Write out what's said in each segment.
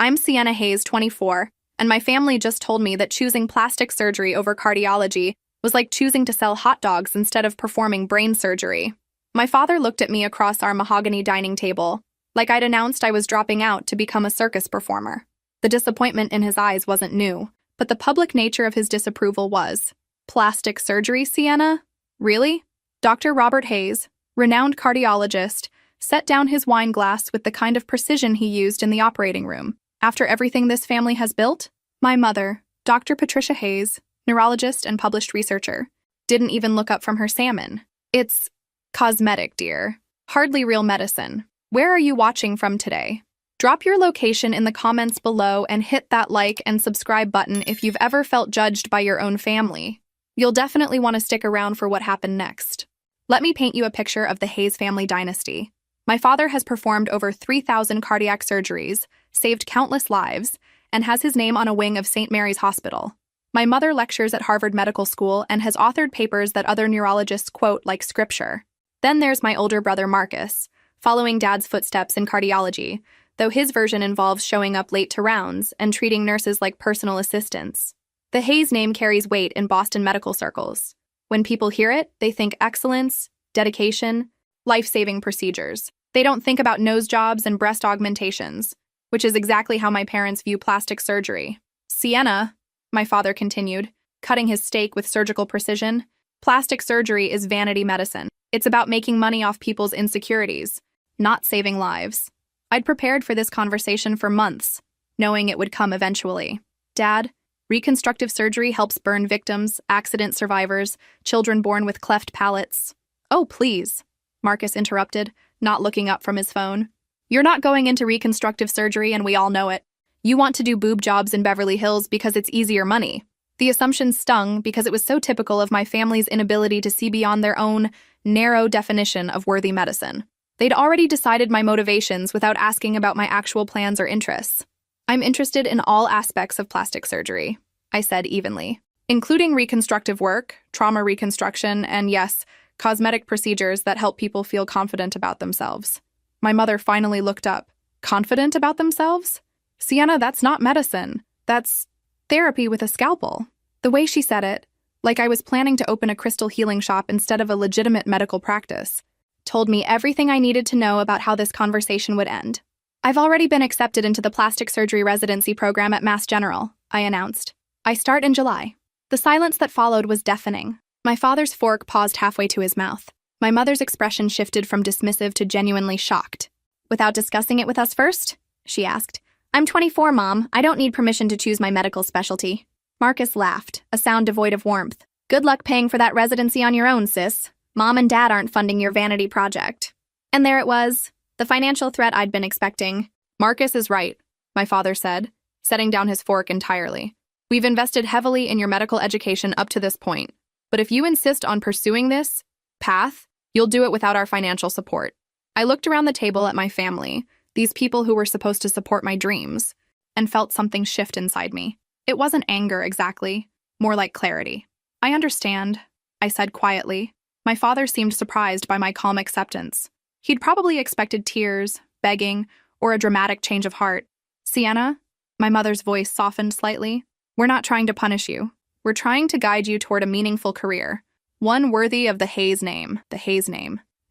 I'm Sienna Hayes, 24, and my family just told me that choosing plastic surgery over cardiology was like choosing to sell hot dogs instead of performing brain surgery. My father looked at me across our mahogany dining table, like I'd announced I was dropping out to become a circus performer. The disappointment in his eyes wasn't new, but the public nature of his disapproval was. Plastic surgery, Sienna? Really? Dr. Robert Hayes, renowned cardiologist, set down his wine glass with the kind of precision he used in the operating room. After everything this family has built, my mother, Dr. Patricia Hayes, neurologist and published researcher, didn't even look up from her salmon. It's cosmetic, dear. Hardly real medicine. Where are you watching from today? Drop your location in the comments below and hit that like and subscribe button if you've ever felt judged by your own family. You'll definitely want to stick around for what happened next. Let me paint you a picture of the Hayes family dynasty. My father has performed over 3,000 cardiac surgeries, saved countless lives, and has his name on a wing of St. Mary's Hospital. My mother lectures at Harvard Medical School and has authored papers that other neurologists quote like scripture. Then there's my older brother Marcus, following Dad's footsteps in cardiology, though his version involves showing up late to rounds and treating nurses like personal assistants. The Hayes name carries weight in Boston medical circles. When people hear it, they think excellence, dedication, life-saving procedures. They don't think about nose jobs and breast augmentations, which is exactly how my parents view plastic surgery. Sienna, my father continued, cutting his steak with surgical precision, plastic surgery is vanity medicine. It's about making money off people's insecurities, not saving lives. I'd prepared for this conversation for months, knowing it would come eventually. Dad, reconstructive surgery helps burn victims, accident survivors, children born with cleft palates. Oh, please, Marcus interrupted, not looking up from his phone. You're not going into reconstructive surgery and we all know it. You want to do boob jobs in Beverly Hills because it's easier money. The assumption stung because it was so typical of my family's inability to see beyond their own narrow definition of worthy medicine. They'd already decided my motivations without asking about my actual plans or interests. I'm interested in all aspects of plastic surgery, I said evenly, including reconstructive work, trauma reconstruction, and yes, cosmetic procedures that help people feel confident about themselves. My mother finally looked up. Confident about themselves? Sienna, that's not medicine. That's therapy with a scalpel. The way she said it, like I was planning to open a crystal healing shop instead of a legitimate medical practice, told me everything I needed to know about how this conversation would end. I've already been accepted into the plastic surgery residency program at Mass General, I announced. I start in July. The silence that followed was deafening. My father's fork paused halfway to his mouth. My mother's expression shifted from dismissive to genuinely shocked. Without discussing it with us first? She asked. I'm 24, Mom. I don't need permission to choose my medical specialty. Marcus laughed, a sound devoid of warmth. Good luck paying for that residency on your own, sis. Mom and Dad aren't funding your vanity project. And there it was, the financial threat I'd been expecting. Marcus is right, my father said, setting down his fork entirely. We've invested heavily in your medical education up to this point. But if you insist on pursuing this path, you'll do it without our financial support. I looked around the table at my family, these people who were supposed to support my dreams, and felt something shift inside me. It wasn't anger exactly, more like clarity. I understand, I said quietly. My father seemed surprised by my calm acceptance. He'd probably expected tears, begging, or a dramatic change of heart. Sienna, my mother's voice softened slightly. We're not trying to punish you. We're trying to guide you toward a meaningful career, one worthy of the Hayes name,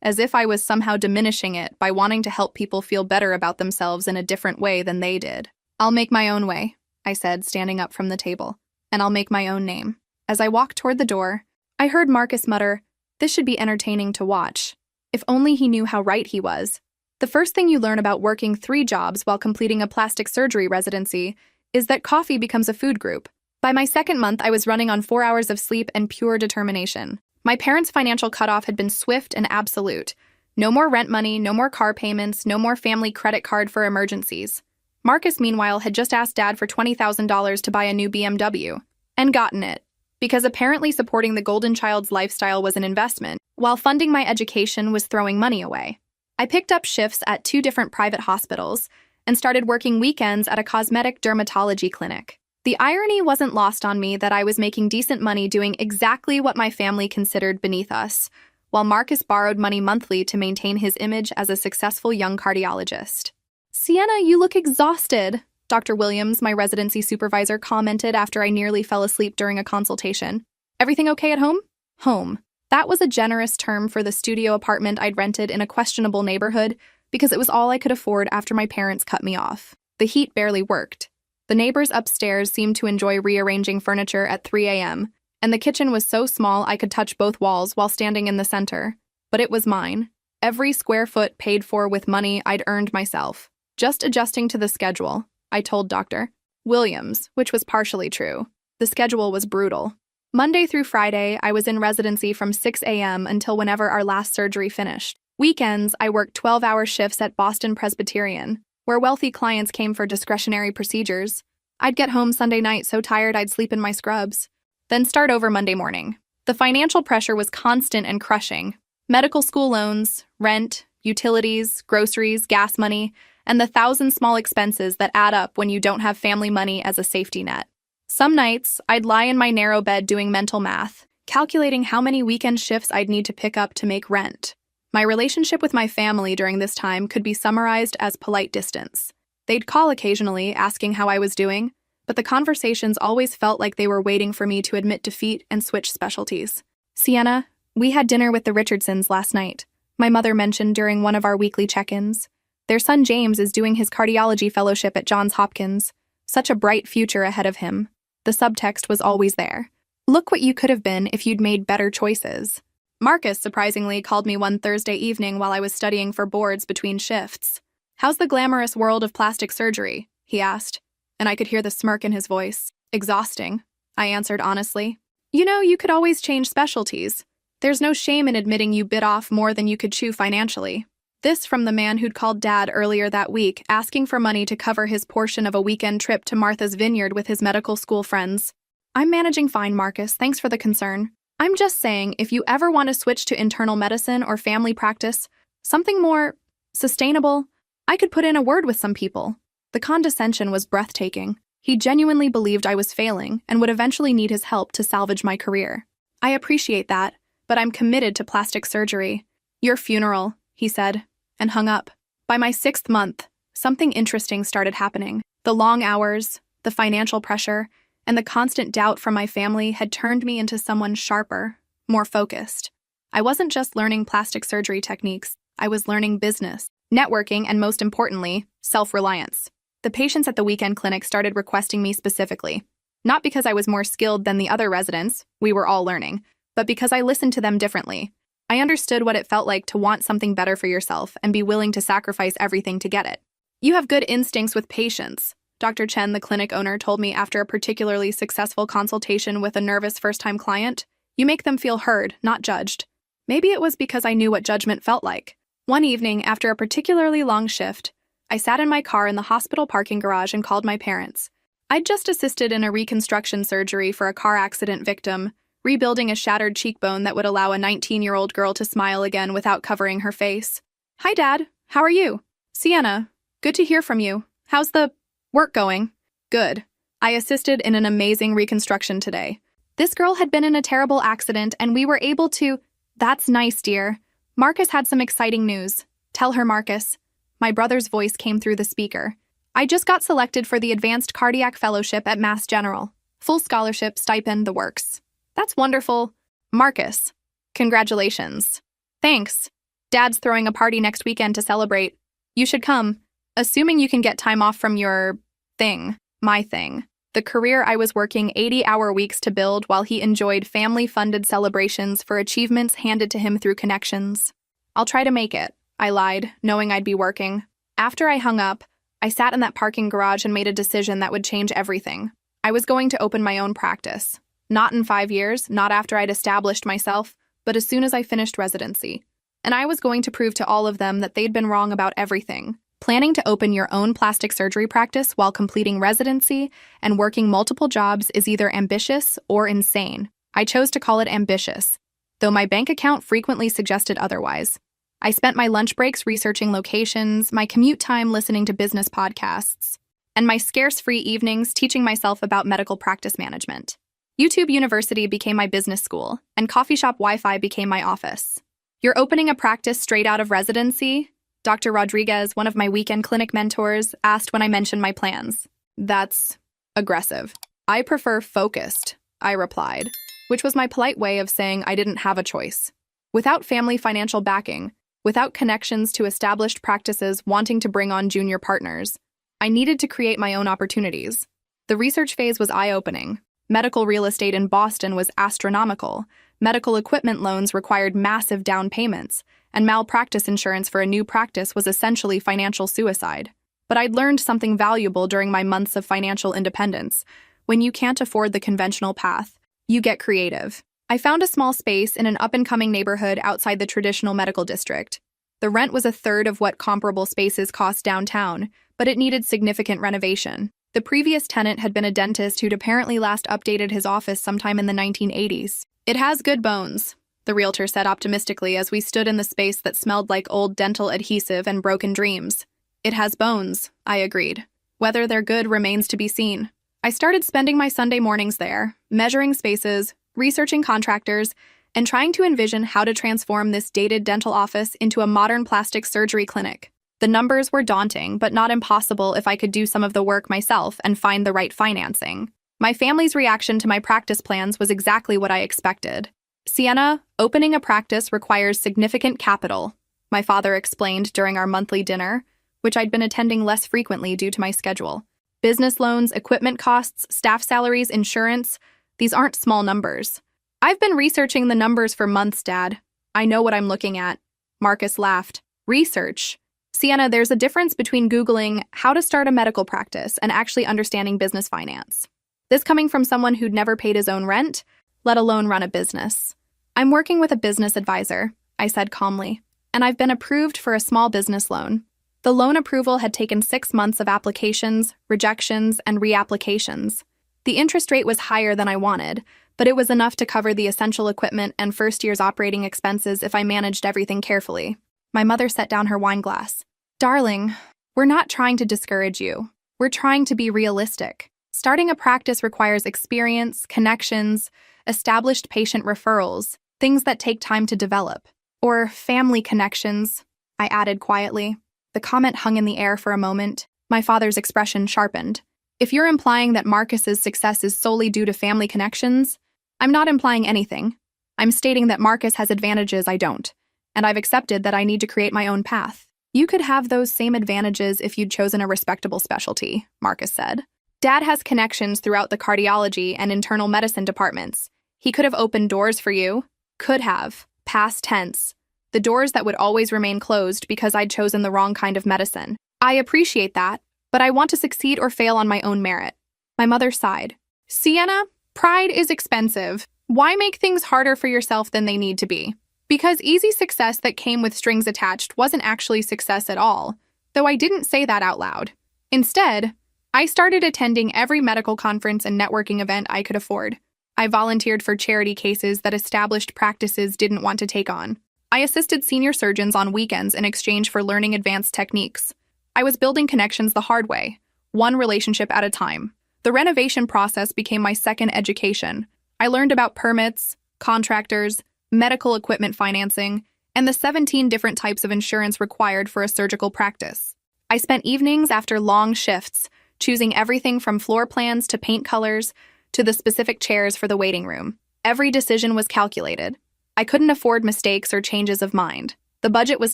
as if I was somehow diminishing it by wanting to help people feel better about themselves in a different way than they did. I'll make my own way, I said, standing up from the table, and I'll make my own name. As I walked toward the door, I heard Marcus mutter, "This should be entertaining to watch." If only he knew how right he was. The first thing you learn about working 3 jobs while completing a plastic surgery residency is that coffee becomes a food group. By my second month, I was running on 4 hours of sleep and pure determination. My parents' financial cutoff had been swift and absolute. No more rent money, no more car payments, no more family credit card for emergencies. Marcus, meanwhile, had just asked Dad for $20,000 to buy a new BMW, and gotten it, because apparently supporting the golden child's lifestyle was an investment, while funding my education was throwing money away. I picked up shifts at 2 different private hospitals and started working weekends at a cosmetic dermatology clinic. The irony wasn't lost on me that I was making decent money doing exactly what my family considered beneath us, while Marcus borrowed money monthly to maintain his image as a successful young cardiologist. "Sienna, you look exhausted," Dr. Williams, my residency supervisor, commented after I nearly fell asleep during a consultation. Everything okay at home? Home. That was a generous term for the studio apartment I'd rented in a questionable neighborhood because it was all I could afford after my parents cut me off. The heat barely worked. The neighbors upstairs seemed to enjoy rearranging furniture at 3 a.m., and the kitchen was so small I could touch both walls while standing in the center. But it was mine. Every square foot paid for with money I'd earned myself. Just adjusting to the schedule, I told Dr. Williams, which was partially true. The schedule was brutal. Monday through Friday, I was in residency from 6 a.m. until whenever our last surgery finished. Weekends, I worked 12-hour shifts at Boston Presbyterian, where wealthy clients came for discretionary procedures. I'd get home Sunday night so tired I'd sleep in my scrubs, then start over Monday morning. The financial pressure was constant and crushing. Medical school loans, rent, utilities, groceries, gas money, and the 1,000 small expenses that add up when you don't have family money as a safety net. Some nights, I'd lie in my narrow bed doing mental math, calculating how many weekend shifts I'd need to pick up to make rent. My relationship with my family during this time could be summarized as polite distance. They'd call occasionally, asking how I was doing, but the conversations always felt like they were waiting for me to admit defeat and switch specialties. Sienna, we had dinner with the Richardsons last night, my mother mentioned during one of our weekly check-ins. Their son James is doing his cardiology fellowship at Johns Hopkins. Such a bright future ahead of him. The subtext was always there. Look what you could have been if you'd made better choices. Marcus surprisingly called me one Thursday evening while I was studying for boards between shifts. How's the glamorous world of plastic surgery? He asked, and I could hear the smirk in his voice. Exhausting, I answered honestly. You know, you could always change specialties. There's no shame in admitting you bit off more than you could chew financially. This from the man who'd called Dad earlier that week, asking for money to cover his portion of a weekend trip to Martha's Vineyard with his medical school friends. I'm managing fine, Marcus. Thanks for the concern. I'm just saying, if you ever want to switch to internal medicine or family practice, something more sustainable, I could put in a word with some people. The condescension was breathtaking. He genuinely believed I was failing and would eventually need his help to salvage my career. I appreciate that, but I'm committed to plastic surgery. Your funeral, he said, and hung up. By my 6th month, something interesting started happening. The long hours, the financial pressure, and the constant doubt from my family had turned me into someone sharper, more focused. I wasn't just learning plastic surgery techniques, I was learning business, networking, and most importantly, self-reliance. The patients at the weekend clinic started requesting me specifically, not because I was more skilled than the other residents, we were all learning, but because I listened to them differently. I understood what it felt like to want something better for yourself and be willing to sacrifice everything to get it. You have good instincts with patients, Dr. Chen, the clinic owner, told me after a particularly successful consultation with a nervous first-time client. You make them feel heard, not judged. Maybe it was because I knew what judgment felt like. One evening, after a particularly long shift, I sat in my car in the hospital parking garage and called my parents. I'd just assisted in a reconstruction surgery for a car accident victim, rebuilding a shattered cheekbone that would allow a 19-year-old girl to smile again without covering her face. Hi, Dad. How are you? Sienna, good to hear from you. How's the work going? Good. I assisted in an amazing reconstruction today. This girl had been in a terrible accident and we were able to... That's nice, dear. Marcus had some exciting news. Tell her, Marcus. My brother's voice came through the speaker. I just got selected for the Advanced Cardiac Fellowship at Mass General. Full scholarship, stipend, the works. That's wonderful. Marcus, congratulations. Thanks. Dad's throwing a party next weekend to celebrate. You should come, assuming you can get time off from your thing, my thing. The career I was working 80-hour weeks to build while he enjoyed family-funded celebrations for achievements handed to him through connections. I'll try to make it, I lied, knowing I'd be working. After I hung up, I sat in that parking garage and made a decision that would change everything. I was going to open my own practice. Not in 5 years, not after I'd established myself, but as soon as I finished residency. And I was going to prove to all of them that they'd been wrong about everything. Planning to open your own plastic surgery practice while completing residency and working multiple jobs is either ambitious or insane. I chose to call it ambitious, though my bank account frequently suggested otherwise. I spent my lunch breaks researching locations, my commute time listening to business podcasts, and my scarce free evenings teaching myself about medical practice management. YouTube University became my business school, and coffee shop Wi-Fi became my office. You're opening a practice straight out of residency? Dr. Rodriguez, one of my weekend clinic mentors, asked when I mentioned my plans. That's aggressive. I prefer focused, I replied, which was my polite way of saying I didn't have a choice. Without family financial backing, without connections to established practices wanting to bring on junior partners, I needed to create my own opportunities. The research phase was eye-opening. Medical real estate in Boston was astronomical. Medical equipment loans required massive down payments, and malpractice insurance for a new practice was essentially financial suicide. But I'd learned something valuable during my months of financial independence. When you can't afford the conventional path, you get creative. I found a small space in an up-and-coming neighborhood outside the traditional medical district. The rent was a third of what comparable spaces cost downtown, but it needed significant renovation. The previous tenant had been a dentist who'd apparently last updated his office sometime in the 1980s. It has good bones, the realtor said optimistically as we stood in the space that smelled like old dental adhesive and broken dreams. It has bones, I agreed. Whether they're good remains to be seen. I started spending my Sunday mornings there, measuring spaces, researching contractors, and trying to envision how to transform this dated dental office into a modern plastic surgery clinic. The numbers were daunting, but not impossible if I could do some of the work myself and find the right financing. My family's reaction to my practice plans was exactly what I expected. Sienna, opening a practice requires significant capital, my father explained during our monthly dinner, which I'd been attending less frequently due to my schedule. Business loans, equipment costs, staff salaries, insurance, these aren't small numbers. I've been researching the numbers for months, Dad. I know what I'm looking at. Marcus laughed. Research? Sienna, there's a difference between Googling how to start a medical practice and actually understanding business finance. This coming from someone who'd never paid his own rent, let alone run a business. I'm working with a business advisor, I said calmly, and I've been approved for a small business loan. The loan approval had taken 6 months of applications, rejections, and reapplications. The interest rate was higher than I wanted, but it was enough to cover the essential equipment and first year's operating expenses if I managed everything carefully. My mother set down her wine glass. Darling, we're not trying to discourage you. We're trying to be realistic. Starting a practice requires experience, connections, established patient referrals, things that take time to develop. Or family connections, I added quietly. The comment hung in the air for a moment. My father's expression sharpened. If you're implying that Marcus's success is solely due to family connections, I'm not implying anything. I'm stating that Marcus has advantages I don't, and I've accepted that I need to create my own path. You could have those same advantages if you'd chosen a respectable specialty, Marcus said. Dad has connections throughout the cardiology and internal medicine departments. He could have opened doors for you. Could have. Past tense. The doors that would always remain closed because I'd chosen the wrong kind of medicine. I appreciate that, but I want to succeed or fail on my own merit. My mother sighed. Sienna, pride is expensive. Why make things harder for yourself than they need to be? Because easy success that came with strings attached wasn't actually success at all, though I didn't say that out loud. Instead, I started attending every medical conference and networking event I could afford. I volunteered for charity cases that established practices didn't want to take on. I assisted senior surgeons on weekends in exchange for learning advanced techniques. I was building connections the hard way, one relationship at a time. The renovation process became my second education. I learned about permits, contractors, medical equipment financing, and the 17 different types of insurance required for a surgical practice. I spent evenings after long shifts, choosing everything from floor plans to paint colors to the specific chairs for the waiting room. Every decision was calculated. I couldn't afford mistakes or changes of mind. The budget was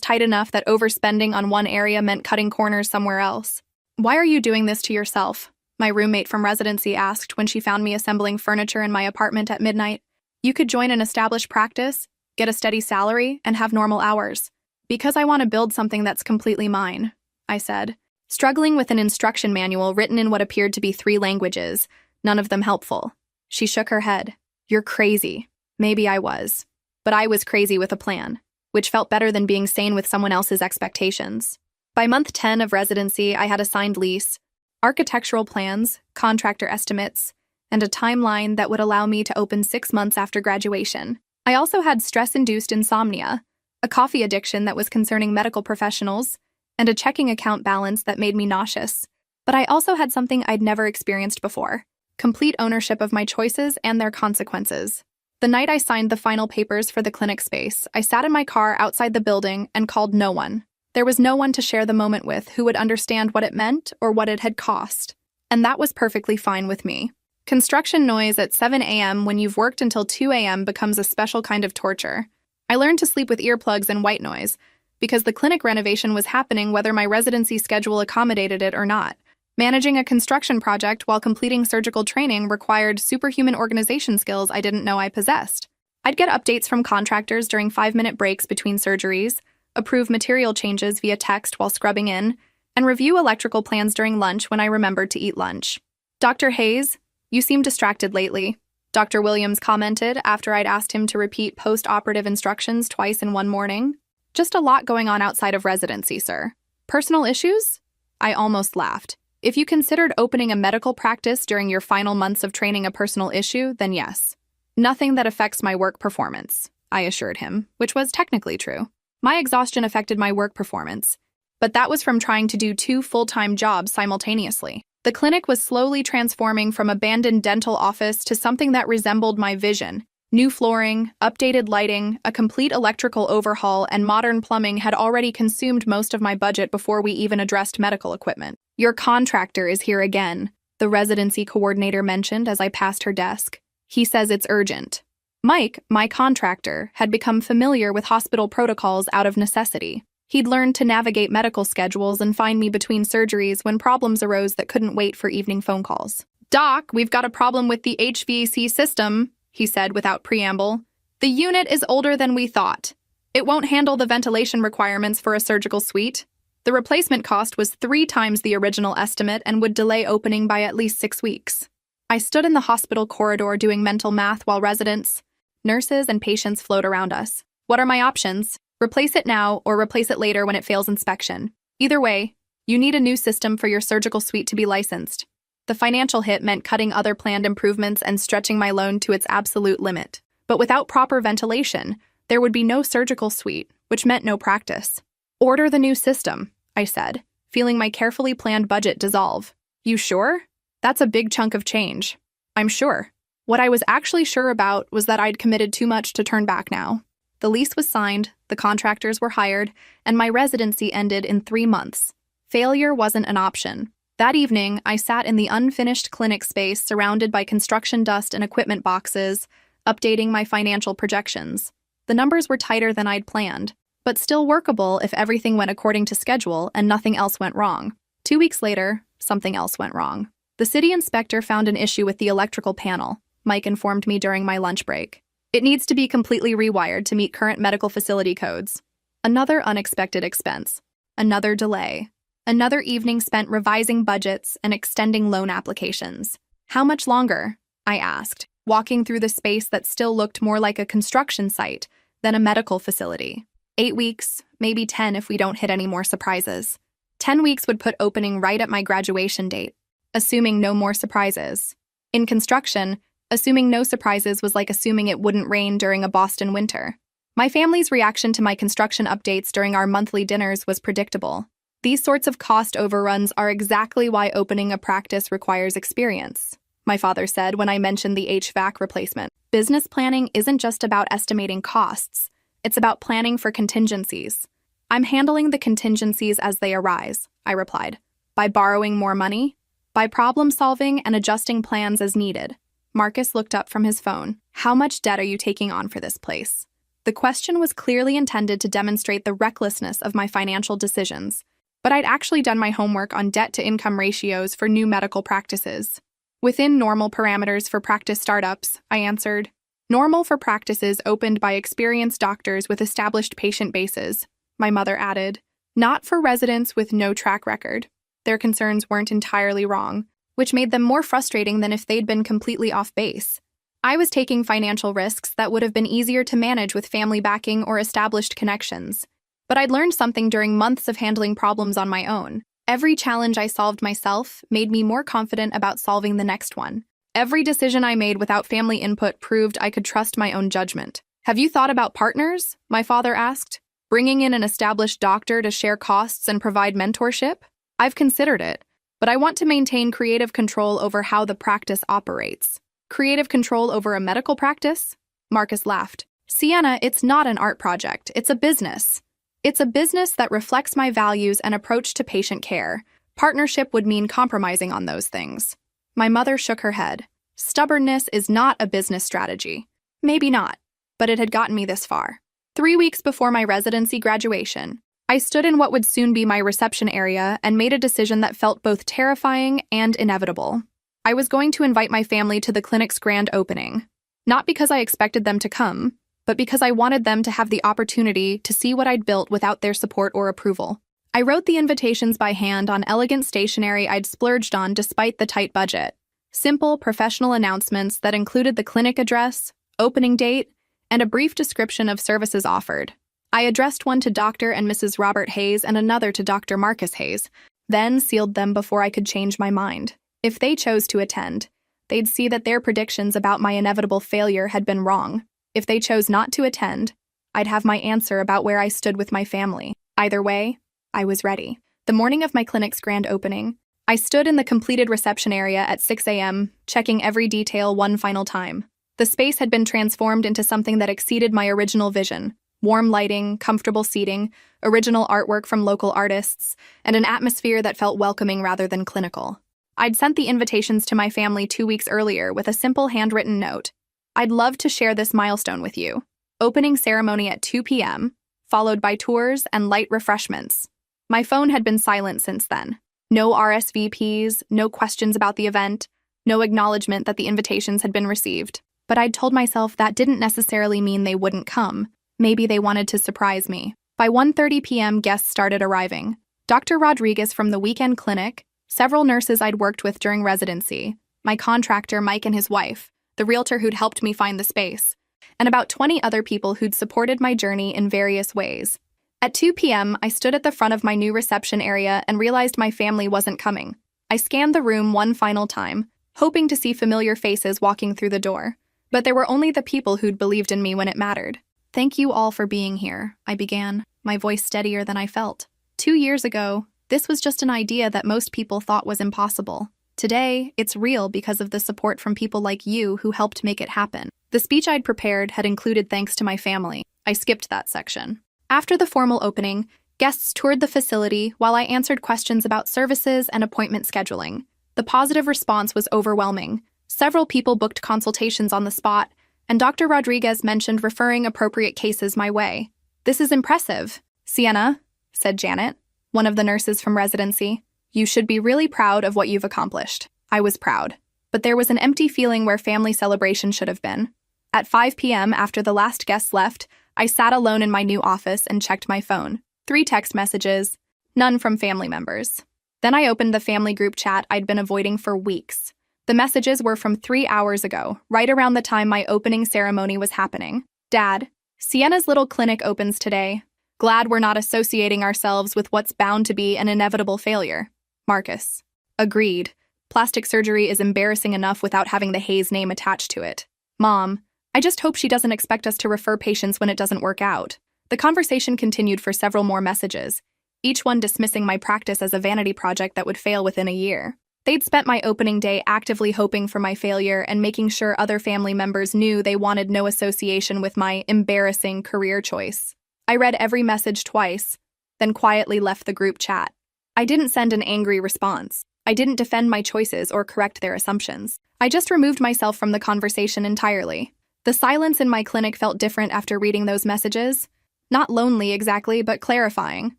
tight enough that overspending on one area meant cutting corners somewhere else. Why are you doing this to yourself? My roommate from residency asked when she found me assembling furniture in my apartment at midnight. You could join an established practice, get a steady salary, and have normal hours. Because I want to build something that's completely mine, I said, struggling with an instruction manual written in what appeared to be 3 languages, none of them helpful. She shook her head. You're crazy. Maybe I was. But I was crazy with a plan, which felt better than being sane with someone else's expectations. By month 10 of residency, I had a signed lease, architectural plans, contractor estimates, and a timeline that would allow me to open 6 months after graduation. I also had stress-induced insomnia, a coffee addiction that was concerning medical professionals, and a checking account balance that made me nauseous. But I also had something I'd never experienced before: complete ownership of my choices and their consequences. The night I signed the final papers for the clinic space, I sat in my car outside the building and called no one. There was no one to share the moment with who would understand what it meant or what it had cost. And that was perfectly fine with me. Construction noise at 7 a.m. when you've worked until 2 a.m. becomes a special kind of torture. I learned to sleep with earplugs and white noise, because the clinic renovation was happening whether my residency schedule accommodated it or not. Managing a construction project while completing surgical training required superhuman organization skills I didn't know I possessed. I'd get updates from contractors during 5-minute breaks between surgeries, approve material changes via text while scrubbing in, and review electrical plans during lunch when I remembered to eat lunch. "Dr. Hayes, you seem distracted lately," Dr. Williams commented after I'd asked him to repeat post-operative instructions twice in one morning. "Just a lot going on outside of residency, sir." "Personal issues?" I almost laughed. "If you considered opening a medical practice during your final months of training a personal issue, then yes. Nothing that affects my work performance," I assured him, which was technically true. My exhaustion affected my work performance, but that was from trying to do 2 full-time jobs simultaneously. The clinic was slowly transforming from abandoned dental office to something that resembled my vision. New flooring, updated lighting, a complete electrical overhaul, and modern plumbing had already consumed most of my budget before we even addressed medical equipment. "Your contractor is here again," the residency coordinator mentioned as I passed her desk. "He says it's urgent." Mike, my contractor, had become familiar with hospital protocols out of necessity. He'd learned to navigate medical schedules and find me between surgeries when problems arose that couldn't wait for evening phone calls. "Doc, we've got a problem with the HVAC system," he said without preamble. "The unit is older than we thought. It won't handle the ventilation requirements for a surgical suite. The replacement cost was 3 times the original estimate and would delay opening by at least 6 weeks. I stood in the hospital corridor doing mental math while residents, nurses, and patients flowed around us. "What are my options? Replace it now or replace it later when it fails inspection. Either way, you need a new system for your surgical suite to be licensed." The financial hit meant cutting other planned improvements and stretching my loan to its absolute limit. But without proper ventilation, there would be no surgical suite, which meant no practice. "Order the new system," I said, feeling my carefully planned budget dissolve. "You sure? That's a big chunk of change." "I'm sure." What I was actually sure about was that I'd committed too much to turn back now. The lease was signed, the contractors were hired, and my residency ended in 3 months. Failure wasn't an option. That evening, I sat in the unfinished clinic space surrounded by construction dust and equipment boxes, updating my financial projections. The numbers were tighter than I'd planned, but still workable if everything went according to schedule and nothing else went wrong. 2 weeks later, something else went wrong. The city inspector found an issue with the electrical panel, Mike informed me during my lunch break. "It needs to be completely rewired to meet current medical facility codes." Another unexpected expense. Another delay. Another evening spent revising budgets and extending loan applications. "How much longer?" I asked, walking through the space that still looked more like a construction site than a medical facility. 8 weeks, maybe 10 if we don't hit any more surprises. 10 weeks would put opening right at my graduation date, assuming no more surprises. In construction, assuming no surprises was like assuming it wouldn't rain during a Boston winter. My family's reaction to my construction updates during our monthly dinners was predictable. These sorts of cost overruns are exactly why opening a practice requires experience, my father said when I mentioned the HVAC replacement. "Business planning isn't just about estimating costs. It's about planning for contingencies." "I'm handling the contingencies as they arise," I replied. "By borrowing more money, by problem solving and adjusting plans as needed." Marcus looked up from his phone. "How much debt are you taking on for this place?" The question was clearly intended to demonstrate the recklessness of my financial decisions, but I'd actually done my homework on debt-to-income ratios for new medical practices. "Within normal parameters for practice startups," I answered. "Normal for practices opened by experienced doctors with established patient bases," my mother added. "Not for residents with no track record." Their concerns weren't entirely wrong, which made them more frustrating than if they'd been completely off base. I was taking financial risks that would have been easier to manage with family backing or established connections. But I'd learned something during months of handling problems on my own. Every challenge I solved myself made me more confident about solving the next one. Every decision I made without family input proved I could trust my own judgment. "Have you thought about partners?" my father asked. "Bringing in an established doctor to share costs and provide mentorship?" "I've considered it, but I want to maintain creative control over how the practice operates." "Creative control over a medical practice?" Marcus laughed. "Sienna, it's not an art project, it's a business. It's a business that reflects my values and approach to patient care, Partnership would mean compromising on those things. My mother shook her head. Stubbornness is not a business strategy. Maybe not, but it had gotten me this far. 3 weeks before my residency graduation, I stood in what would soon be my reception area and made a decision that felt both terrifying and inevitable. I was going to invite my family to the clinic's grand opening, not because I expected them to come, but because I wanted them to have the opportunity to see what I'd built without their support or approval. I wrote the invitations by hand on elegant stationery I'd splurged on despite the tight budget. Simple, professional announcements that included the clinic address, opening date, and a brief description of services offered. I addressed one to Dr. and Mrs. Robert Hayes and another to Dr. Marcus Hayes, then sealed them before I could change my mind. If they chose to attend, they'd see that their predictions about my inevitable failure had been wrong. If they chose not to attend, I'd have my answer about where I stood with my family. Either way, I was ready. The morning of my clinic's grand opening, I stood in the completed reception area at 6 a.m., checking every detail one final time. The space had been transformed into something that exceeded my original vision. Warm lighting, comfortable seating, original artwork from local artists, and an atmosphere that felt welcoming rather than clinical. I'd sent the invitations to my family 2 weeks earlier with a simple handwritten note. I'd love to share this milestone with you. Opening ceremony at 2 p.m., followed by tours and light refreshments. My phone had been silent since then. No RSVPs, no questions about the event, no acknowledgement that the invitations had been received. But I'd told myself that didn't necessarily mean they wouldn't come. Maybe they wanted to surprise me. By 1:30 p.m., guests started arriving. Dr. Rodriguez from the weekend clinic, several nurses I'd worked with during residency, my contractor Mike and his wife, the realtor who'd helped me find the space, and about 20 other people who'd supported my journey in various ways. At 2 p.m., I stood at the front of my new reception area and realized my family wasn't coming. I scanned the room one final time, hoping to see familiar faces walking through the door. But there were only the people who'd believed in me when it mattered. "Thank you all for being here," I began, my voice steadier than I felt. 2 years ago, this was just an idea that most people thought was impossible. Today, it's real because of the support from people like you who helped make it happen. The speech I'd prepared had included thanks to my family. I skipped that section. After the formal opening, guests toured the facility while I answered questions about services and appointment scheduling. The positive response was overwhelming. Several people booked consultations on the spot, and Dr. Rodriguez mentioned referring appropriate cases my way. "This is impressive." "Sienna," said Janet, one of the nurses from residency, "you should be really proud of what you've accomplished." I was proud, but there was an empty feeling where family celebration should have been. At 5 p.m., after the last guests left, I sat alone in my new office and checked my phone. 3 text messages, none from family members. Then I opened the family group chat I'd been avoiding for weeks. The messages were from 3 hours ago, right around the time my opening ceremony was happening. "Dad, Sienna's little clinic opens today. Glad we're not associating ourselves with what's bound to be an inevitable failure. Marcus." "Agreed. Plastic surgery is embarrassing enough without having the Hayes name attached to it." "Mom, I just hope she doesn't expect us to refer patients when it doesn't work out." The conversation continued for several more messages, each one dismissing my practice as a vanity project that would fail within a year. They'd spent my opening day actively hoping for my failure and making sure other family members knew they wanted no association with my embarrassing career choice. I read every message twice, then quietly left the group chat. I didn't send an angry response. I didn't defend my choices or correct their assumptions. I just removed myself from the conversation entirely. The silence in my clinic felt different after reading those messages. Not lonely exactly, but clarifying.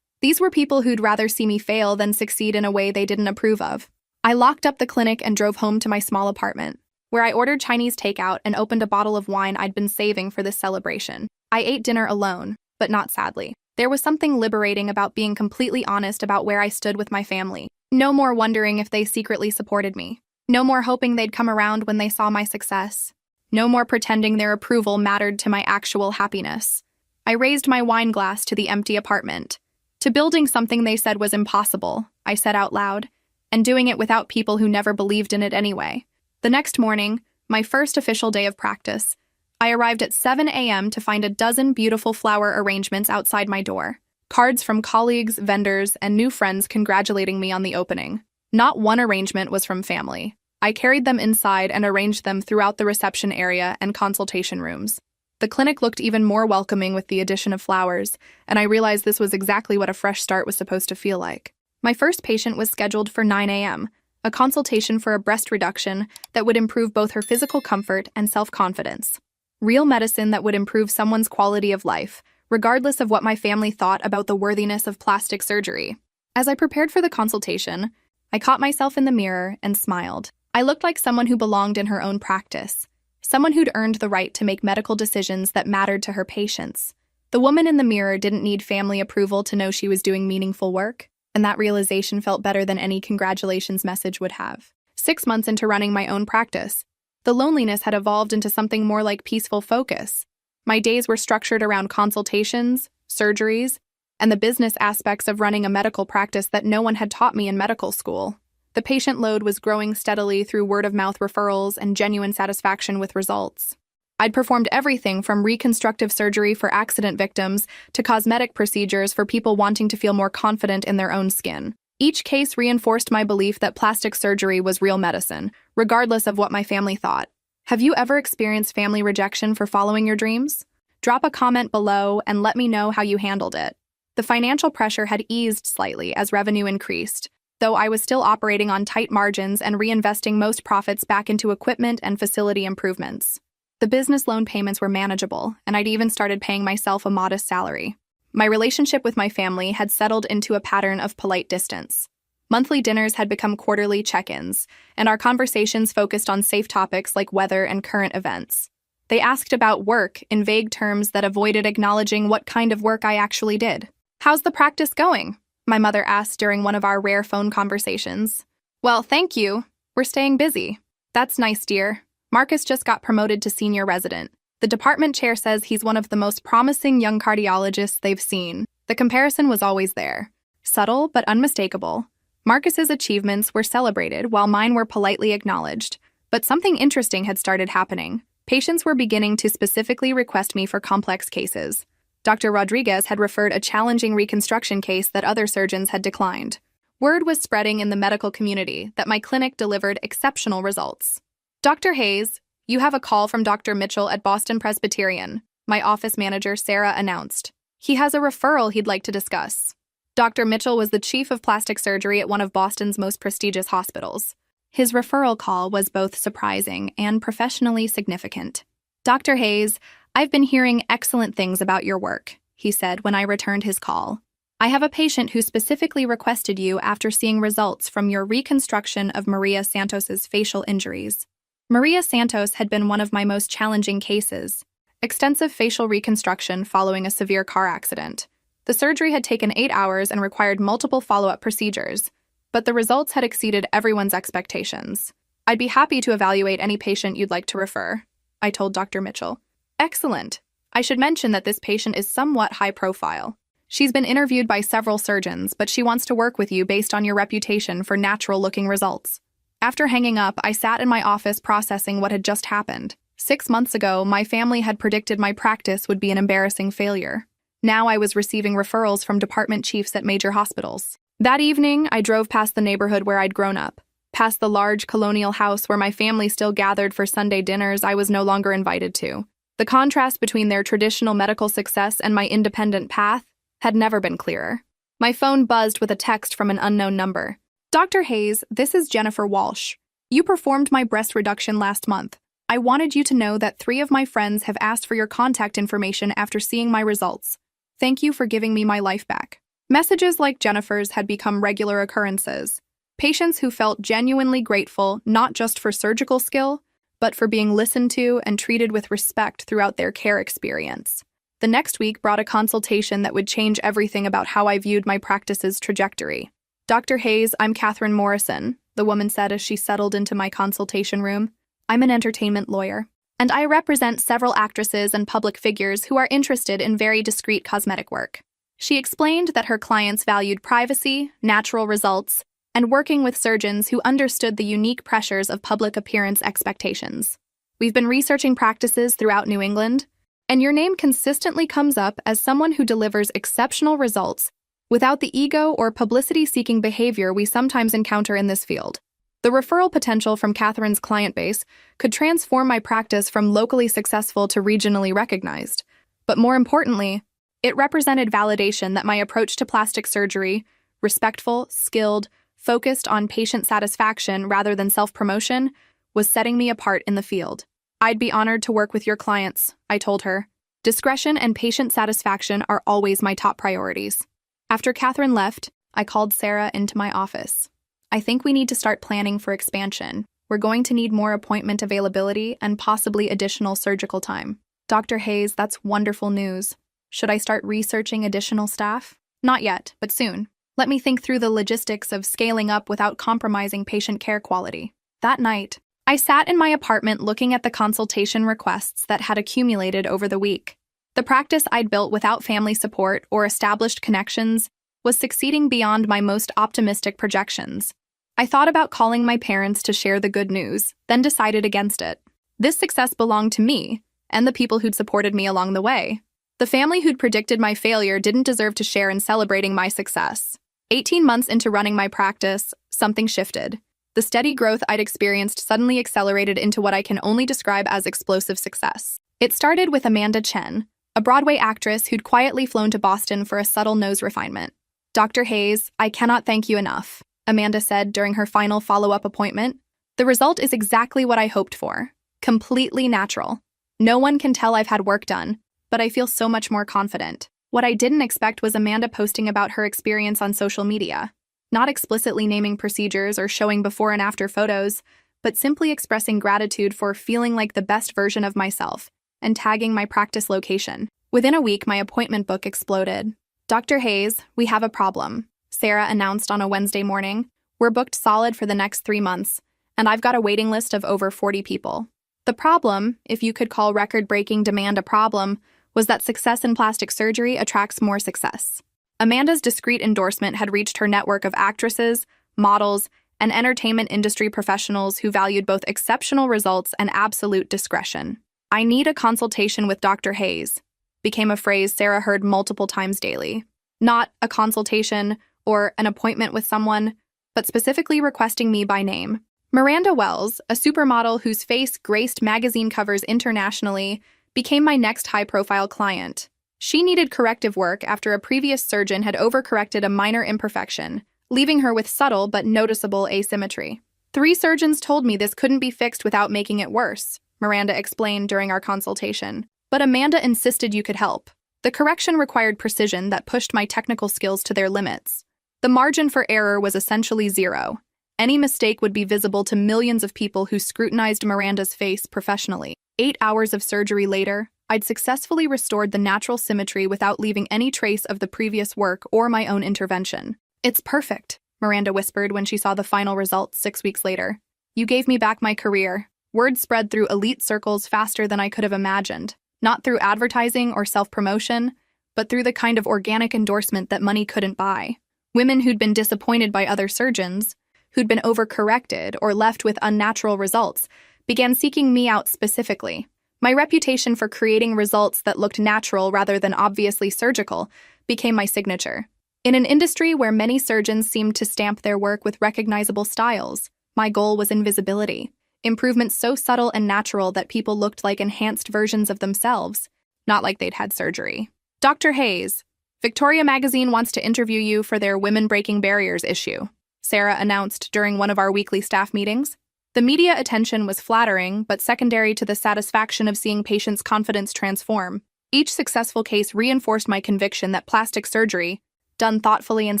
These were people who'd rather see me fail than succeed in a way they didn't approve of. I locked up the clinic and drove home to my small apartment, where I ordered Chinese takeout and opened a bottle of wine I'd been saving for this celebration. I ate dinner alone, but not sadly. There was something liberating about being completely honest about where I stood with my family. No more wondering if they secretly supported me. No more hoping they'd come around when they saw my success. No more pretending their approval mattered to my actual happiness. I raised my wine glass to the empty apartment. To building something they said was impossible, I said out loud, and doing it without people who never believed in it anyway. The next morning, my first official day of practice, I arrived at 7 a.m. to find a dozen beautiful flower arrangements outside my door. Cards from colleagues, vendors, and new friends congratulating me on the opening. Not one arrangement was from family. I carried them inside and arranged them throughout the reception area and consultation rooms. The clinic looked even more welcoming with the addition of flowers, and I realized this was exactly what a fresh start was supposed to feel like. My first patient was scheduled for 9 a.m., a consultation for a breast reduction that would improve both her physical comfort and self-confidence. Real medicine that would improve someone's quality of life, regardless of what my family thought about the worthiness of plastic surgery. As I prepared for the consultation, I caught myself in the mirror and smiled. I looked like someone who belonged in her own practice, someone who'd earned the right to make medical decisions that mattered to her patients. The woman in the mirror didn't need family approval to know she was doing meaningful work, and that realization felt better than any congratulations message would have. 6 months into running my own practice, the loneliness had evolved into something more like peaceful focus. My days were structured around consultations, surgeries, and the business aspects of running a medical practice that no one had taught me in medical school. The patient load was growing steadily through word-of-mouth referrals and genuine satisfaction with results. I'd performed everything from reconstructive surgery for accident victims to cosmetic procedures for people wanting to feel more confident in their own skin. Each case reinforced my belief that plastic surgery was real medicine, regardless of what my family thought. Have you ever experienced family rejection for following your dreams? Drop a comment below and let me know how you handled it. The financial pressure had eased slightly as revenue increased, though I was still operating on tight margins and reinvesting most profits back into equipment and facility improvements. The business loan payments were manageable, and I'd even started paying myself a modest salary. My relationship with my family had settled into a pattern of polite distance. Monthly dinners had become quarterly check-ins, and our conversations focused on safe topics like weather and current events. They asked about work in vague terms that avoided acknowledging what kind of work I actually did. "How's the practice going?" my mother asked during one of our rare phone conversations. "Well, thank you. We're staying busy." "That's nice, dear. Marcus just got promoted to senior resident. The department chair says he's one of the most promising young cardiologists they've seen." The comparison was always there, subtle but unmistakable. Marcus's achievements were celebrated while mine were politely acknowledged. But something interesting had started happening. Patients were beginning to specifically request me for complex cases. Dr. Rodriguez had referred a challenging reconstruction case that other surgeons had declined. Word was spreading in the medical community that my clinic delivered exceptional results. "Dr. Hayes, you have a call from Dr. Mitchell at Boston Presbyterian," my office manager Sarah announced. "He has a referral he'd like to discuss." Dr. Mitchell was the chief of plastic surgery at one of Boston's most prestigious hospitals. His referral call was both surprising and professionally significant. "Dr. Hayes, I've been hearing excellent things about your work," he said when I returned his call. "I have a patient who specifically requested you after seeing results from your reconstruction of Maria Santos's facial injuries." Maria Santos had been one of my most challenging cases. Extensive facial reconstruction following a severe car accident. The surgery had taken 8 hours and required multiple follow-up procedures, but the results had exceeded everyone's expectations. "I'd be happy to evaluate any patient you'd like to refer," I told Dr. Mitchell. "Excellent. I should mention that this patient is somewhat high profile. She's been interviewed by several surgeons, but she wants to work with you based on your reputation for natural-looking results." After hanging up, I sat in my office processing what had just happened. 6 months ago, my family had predicted my practice would be an embarrassing failure. Now I was receiving referrals from department chiefs at major hospitals. That evening, I drove past the neighborhood where I'd grown up, past the large colonial house where my family still gathered for Sunday dinners I was no longer invited to. The contrast between their traditional medical success and my independent path had never been clearer. My phone buzzed with a text from an unknown number. "Dr. Hayes, this is Jennifer Walsh. You performed my breast reduction last month. I wanted you to know that 3 of my friends have asked for your contact information after seeing my results. Thank you for giving me my life back." Messages like Jennifer's had become regular occurrences. Patients who felt genuinely grateful not just for surgical skill, but for being listened to and treated with respect throughout their care experience. The next week brought a consultation that would change everything about how I viewed my practice's trajectory. "Dr. Hayes, I'm Catherine Morrison," the woman said as she settled into my consultation room. "I'm an entertainment lawyer, and I represent several actresses and public figures who are interested in very discreet cosmetic work." She explained that her clients valued privacy, natural results, and working with surgeons who understood the unique pressures of public appearance expectations. "We've been researching practices throughout New England, and your name consistently comes up as someone who delivers exceptional results without the ego or publicity-seeking behavior we sometimes encounter in this field." The referral potential from Catherine's client base could transform my practice from locally successful to regionally recognized. But more importantly, it represented validation that my approach to plastic surgery, respectful, skilled, focused on patient satisfaction rather than self-promotion, was setting me apart in the field. "I'd be honored to work with your clients," I told her. "Discretion and patient satisfaction are always my top priorities." After Catherine left, I called Sarah into my office. "I think we need to start planning for expansion. We're going to need more appointment availability and possibly additional surgical time." "Dr. Hayes, that's wonderful news. Should I start researching additional staff?" "Not yet, but soon. Let me think through the logistics of scaling up without compromising patient care quality." That night, I sat in my apartment looking at the consultation requests that had accumulated over the week. The practice I'd built without family support or established connections was succeeding beyond my most optimistic projections. I thought about calling my parents to share the good news, then decided against it. This success belonged to me and the people who'd supported me along the way. The family who'd predicted my failure didn't deserve to share in celebrating my success. 18 months into running my practice, something shifted. The steady growth I'd experienced suddenly accelerated into what I can only describe as explosive success. It started with Amanda Chen, a Broadway actress who'd quietly flown to Boston for a subtle nose refinement. "Dr. Hayes, I cannot thank you enough," Amanda said during her final follow-up appointment. "The result is exactly what I hoped for. Completely natural. No one can tell I've had work done, but I feel so much more confident." What I didn't expect was Amanda posting about her experience on social media. Not explicitly naming procedures or showing before and after photos, but simply expressing gratitude for feeling like the best version of myself and tagging my practice location. Within a week, my appointment book exploded. "Dr. Hayes, we have a problem," Sarah announced on a Wednesday morning. "We're booked solid for the next 3 months, and I've got a waiting list of over 40 people." The problem, if you could call record-breaking demand a problem, was that success in plastic surgery attracts more success. Amanda's discreet endorsement had reached her network of actresses, models, and entertainment industry professionals who valued both exceptional results and absolute discretion. "I need a consultation with Dr. Hayes," became a phrase Sarah heard multiple times daily. Not a consultation or an appointment with someone, but specifically requesting me by name. Miranda Wells, a supermodel whose face graced magazine covers internationally, became my next high-profile client. She needed corrective work after a previous surgeon had overcorrected a minor imperfection, leaving her with subtle but noticeable asymmetry. "3 surgeons told me this couldn't be fixed without making it worse," Miranda explained during our consultation. "But Amanda insisted you could help. The correction required precision that pushed my technical skills to their limits. The margin for error was essentially zero. Any mistake would be visible to millions of people who scrutinized Miranda's face professionally. 8 hours of surgery later, I'd successfully restored the natural symmetry without leaving any trace of the previous work or my own intervention." "It's perfect," Miranda whispered when she saw the final results 6 weeks later. "You gave me back my career." Word spread through elite circles faster than I could have imagined, not through advertising or self-promotion, but through the kind of organic endorsement that money couldn't buy. Women who'd been disappointed by other surgeons, who'd been overcorrected or left with unnatural results, began seeking me out specifically. My reputation for creating results that looked natural rather than obviously surgical became my signature. In an industry where many surgeons seemed to stamp their work with recognizable styles, my goal was invisibility. Improvements so subtle and natural that people looked like enhanced versions of themselves, not like they'd had surgery. "Dr. Hayes, Victoria Magazine wants to interview you for their Women Breaking Barriers issue," Sarah announced during one of our weekly staff meetings. The media attention was flattering, but secondary to the satisfaction of seeing patients' confidence transform. Each successful case reinforced my conviction that plastic surgery, done thoughtfully and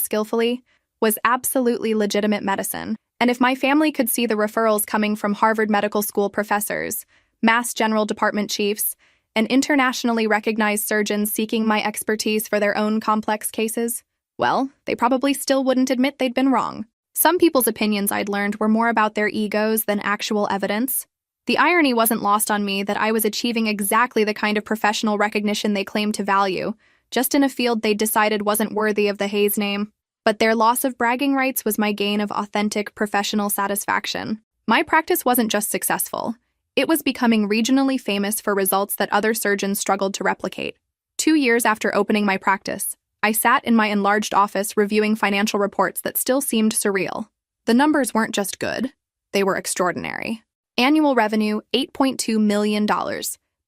skillfully, was absolutely legitimate medicine. And if my family could see the referrals coming from Harvard Medical School professors, Mass General Department chiefs, and internationally recognized surgeons seeking my expertise for their own complex cases, well, they probably still wouldn't admit they'd been wrong. Some people's opinions, I'd learned, were more about their egos than actual evidence. The irony wasn't lost on me that I was achieving exactly the kind of professional recognition they claimed to value, just in a field they'd decided wasn't worthy of the Hayes name. But their loss of bragging rights was my gain of authentic professional satisfaction. My practice wasn't just successful. It was becoming regionally famous for results that other surgeons struggled to replicate. 2 years after opening my practice, I sat in my enlarged office reviewing financial reports that still seemed surreal. The numbers weren't just good, they were extraordinary. Annual revenue, $8.2 million.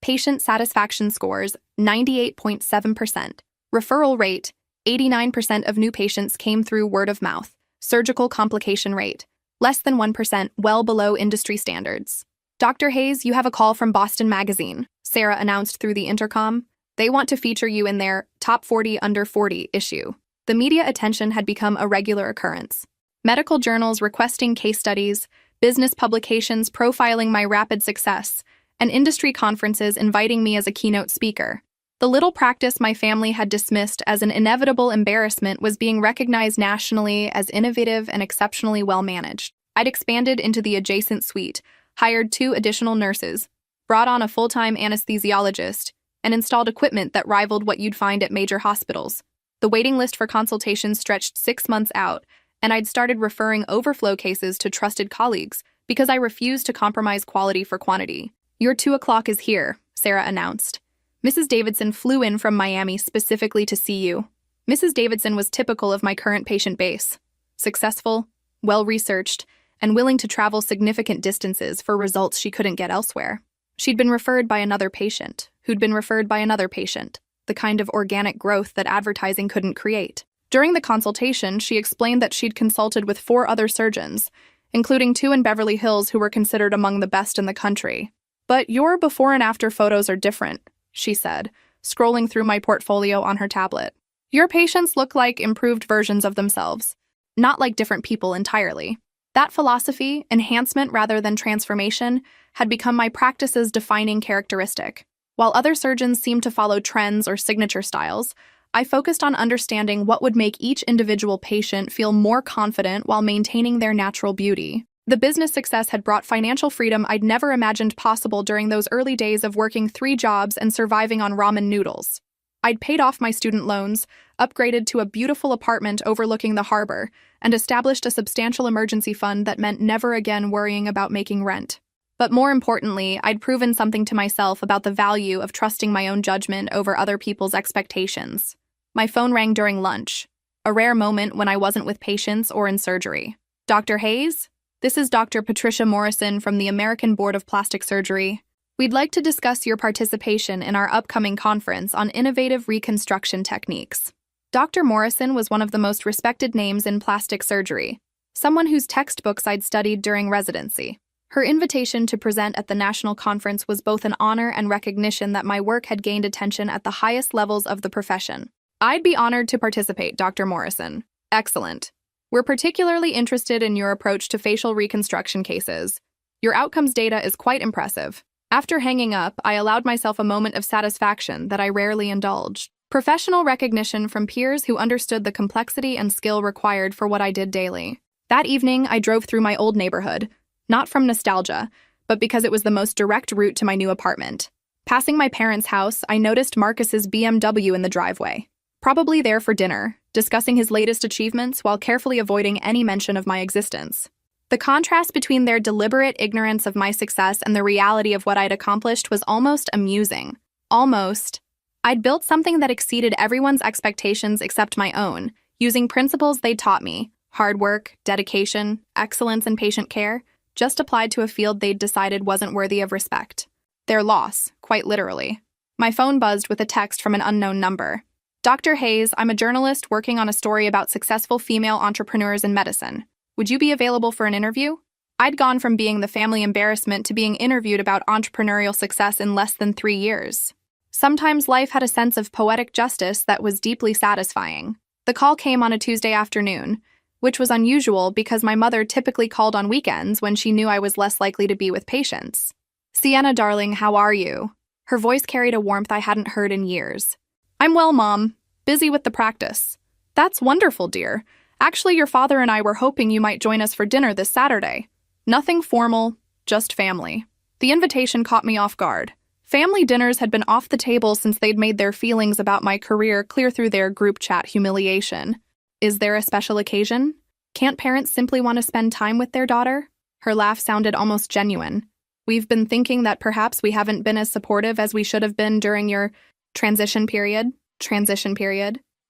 Patient satisfaction scores, 98.7%. Referral rate, 89% of new patients came through word of mouth. Surgical complication rate, less than 1%, well below industry standards. Dr. Hayes, you have a call from Boston Magazine, Sarah announced through the intercom. They want to feature you in their Top 40 Under 40 issue. The media attention had become a regular occurrence. Medical journals requesting case studies, business publications profiling my rapid success, and industry conferences inviting me as a keynote speaker. The little practice my family had dismissed as an inevitable embarrassment was being recognized nationally as innovative and exceptionally well-managed. I'd expanded into the adjacent suite, hired 2 additional nurses, brought on a full-time anesthesiologist, and installed equipment that rivaled what you'd find at major hospitals. The waiting list for consultations stretched 6 months out, and I'd started referring overflow cases to trusted colleagues because I refused to compromise quality for quantity. Your 2 o'clock is here, Sarah announced. Mrs. Davidson flew in from Miami specifically to see you. Mrs. Davidson was typical of my current patient base. Successful, well-researched, and willing to travel significant distances for results she couldn't get elsewhere. She'd been referred by another patient, who'd been referred by another patient, the kind of organic growth that advertising couldn't create. During the consultation, she explained that she'd consulted with 4 other surgeons, including 2 in Beverly Hills who were considered among the best in the country. But your before and after photos are different, she said, scrolling through my portfolio on her tablet. Your patients look like improved versions of themselves, not like different people entirely. That philosophy, enhancement rather than transformation, had become my practice's defining characteristic. While other surgeons seemed to follow trends or signature styles, I focused on understanding what would make each individual patient feel more confident while maintaining their natural beauty. The business success had brought financial freedom I'd never imagined possible during those early days of working 3 jobs and surviving on ramen noodles. I'd paid off my student loans, upgraded to a beautiful apartment overlooking the harbor, and established a substantial emergency fund that meant never again worrying about making rent. But more importantly, I'd proven something to myself about the value of trusting my own judgment over other people's expectations. My phone rang during lunch, a rare moment when I wasn't with patients or in surgery. Dr. Hayes? This is Dr. Patricia Morrison from the American Board of Plastic Surgery. We'd like to discuss your participation in our upcoming conference on innovative reconstruction techniques. Dr. Morrison was one of the most respected names in plastic surgery, someone whose textbooks I'd studied during residency. Her invitation to present at the national conference was both an honor and recognition that my work had gained attention at the highest levels of the profession. I'd be honored to participate, Dr. Morrison. Excellent. We're particularly interested in your approach to facial reconstruction cases. Your outcomes data is quite impressive. After hanging up, I allowed myself a moment of satisfaction that I rarely indulged. Professional recognition from peers who understood the complexity and skill required for what I did daily. That evening, I drove through my old neighborhood, not from nostalgia, but because it was the most direct route to my new apartment. Passing my parents' house, I noticed Marcus's BMW in the driveway, probably there for dinner, discussing his latest achievements while carefully avoiding any mention of my existence. The contrast between their deliberate ignorance of my success and the reality of what I'd accomplished was almost amusing. Almost. I'd built something that exceeded everyone's expectations except my own, using principles they'd taught me, hard work, dedication, excellence in patient care, just applied to a field they'd decided wasn't worthy of respect. Their loss, quite literally. My phone buzzed with a text from an unknown number. Dr. Hayes, I'm a journalist working on a story about successful female entrepreneurs in medicine. Would you be available for an interview? I'd gone from being the family embarrassment to being interviewed about entrepreneurial success in less than 3 years. Sometimes life had a sense of poetic justice that was deeply satisfying. The call came on a Tuesday afternoon, which was unusual because my mother typically called on weekends when she knew I was less likely to be with patients. Sienna, darling, how are you? Her voice carried a warmth I hadn't heard in years. I'm well, Mom. Busy with the practice. That's wonderful, dear. Actually, your father and I were hoping you might join us for dinner this Saturday. Nothing formal, just family. The invitation caught me off guard. Family dinners had been off the table since they'd made their feelings about my career clear through their group chat humiliation. Is there a special occasion? Can't parents simply want to spend time with their daughter? Her laugh sounded almost genuine. We've been thinking that perhaps we haven't been as supportive as we should have been during your transition period.